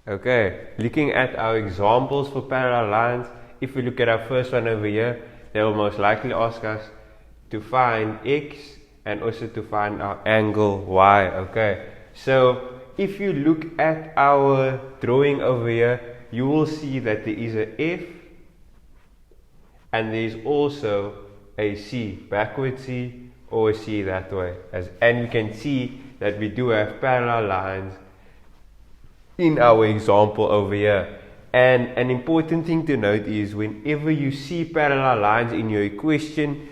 Okay, looking at our examples for parallel lines, if we look at our first one over here, they will most likely ask us to find x and also to find our angle y. Okay, so if you look at our drawing over here, you will see that there is a F and there is also a C, backward C or a C that way. And you can see that we do have parallel lines in our example over here. And an important thing to note is whenever you see parallel lines in your equation,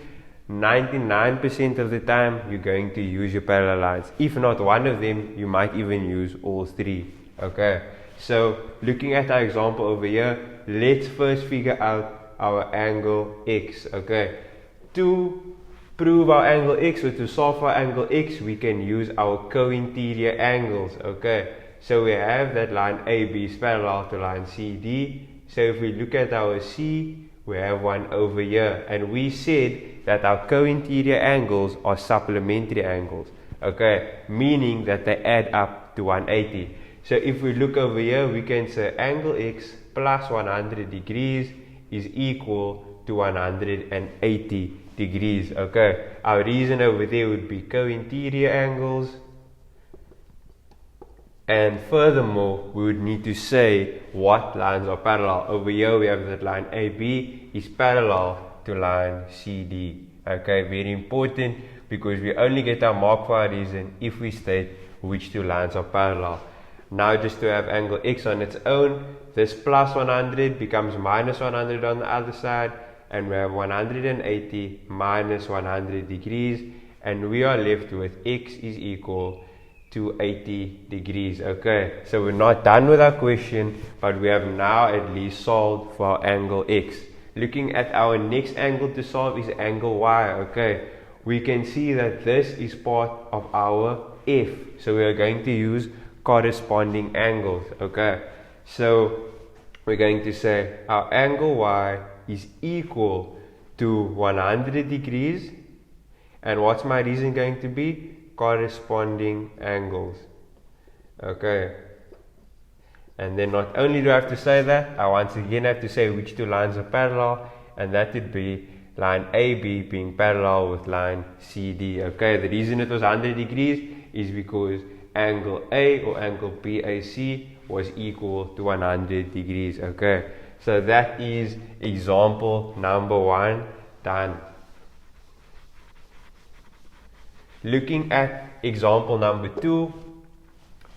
99% of the time you're going to use your parallel lines. If not one of them, you might even use all three. Okay, so looking at our example over here, let's first figure out our angle x. Okay, to prove our angle x or to solve for angle x, we can use our co-interior angles. Okay, so we have that line AB is parallel to line CD. So if we look at our C, we have one over here, and we said that our co-interior angles are supplementary angles. Okay, meaning that they add up to 180. So if we look over here, we can say angle x plus 100 degrees is equal to 180 degrees. Okay, our reason over there would be co-interior angles. And furthermore, we would need to say what lines are parallel. Over here we have that line AB is parallel to line CD. Okay, very important because we only get our mark for a reason if we state which two lines are parallel. Now just to have angle x on its own, this plus 100 becomes minus 100 on the other side, and we have 180 minus 100 degrees, and we are left with x is equal to 80 degrees. Okay, so we're not done with our question, but we have now at least solved for our angle x. Looking at our next angle to solve is angle y. Okay, we can see that this is part of our f, so we are going to use corresponding angles. Okay, so we're going to say our angle y is equal to 100 degrees, and what's my reason going to be? Corresponding angles. Okay, and then not only do I have to say that, I once again have to say which two lines are parallel, and that would be line AB being parallel with line CD. Okay, the reason it was 100 degrees is because angle A or angle BAC was equal to 100 degrees. Okay, so that is example number 1 done. Looking at example number 2,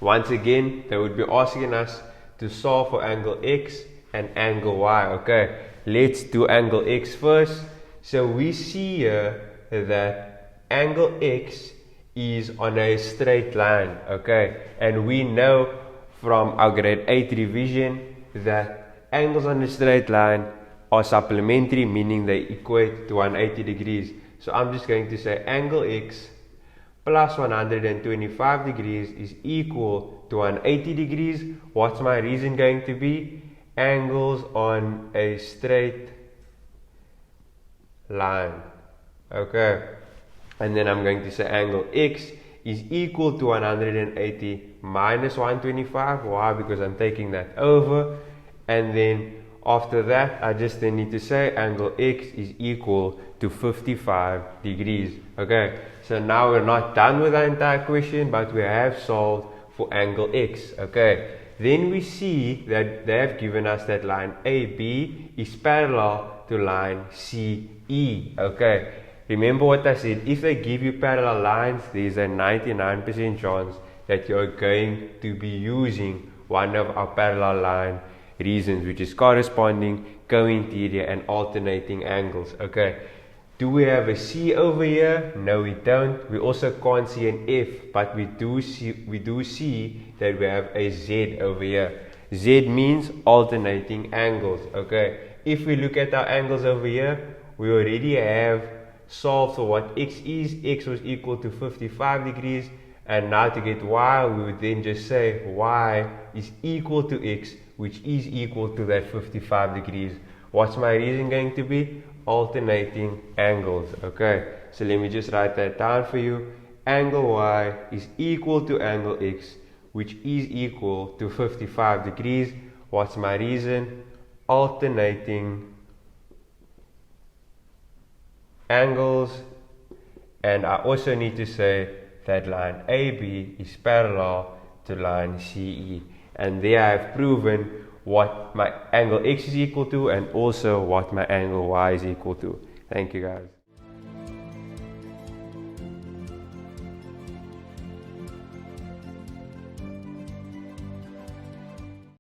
once again they would be asking us to solve for angle x and angle y. Okay, let's do angle x first. So we see here that angle x is on a straight line. Okay, and we know from our grade 8 revision that angles on a straight line are supplementary, meaning they equate to 180 degrees. So I'm just going to say angle x plus 125 degrees is equal to 180 degrees. What's my reason going to be? Angles on a straight line. Okay, and then I'm going to say angle x is equal to 180 minus 125. Why? Because I'm taking that over, and then after that I just then need to say angle x is equal to 55 degrees. Okay, so now we're not done with our entire question, but we have solved for angle x. Okay, then we see that they have given us that line AB is parallel to line CE. Okay, remember what I said, if they give you parallel lines, there's a 99% chance that you're going to be using one of our parallel line reasons, which is corresponding, co-interior and alternating angles. Okay, do we have a C over here? No, we don't. We also can't see an F, but we do see that we have a Z over here. Z means alternating angles. Okay, if we look at our angles over here, we already have solved for what x is. X was equal to 55 degrees, and now to get y, we would then just say y is equal to x, which is equal to that 55 degrees. What's my reason going to be? Alternating angles. Okay, so let me just write that down for you. Angle y is equal to angle x, which is equal to 55 degrees. What's my reason? Alternating angles. And I also need to say that line AB is parallel to line CE. And there I have proven what my angle X is equal to and also what my angle Y is equal to. Thank you guys.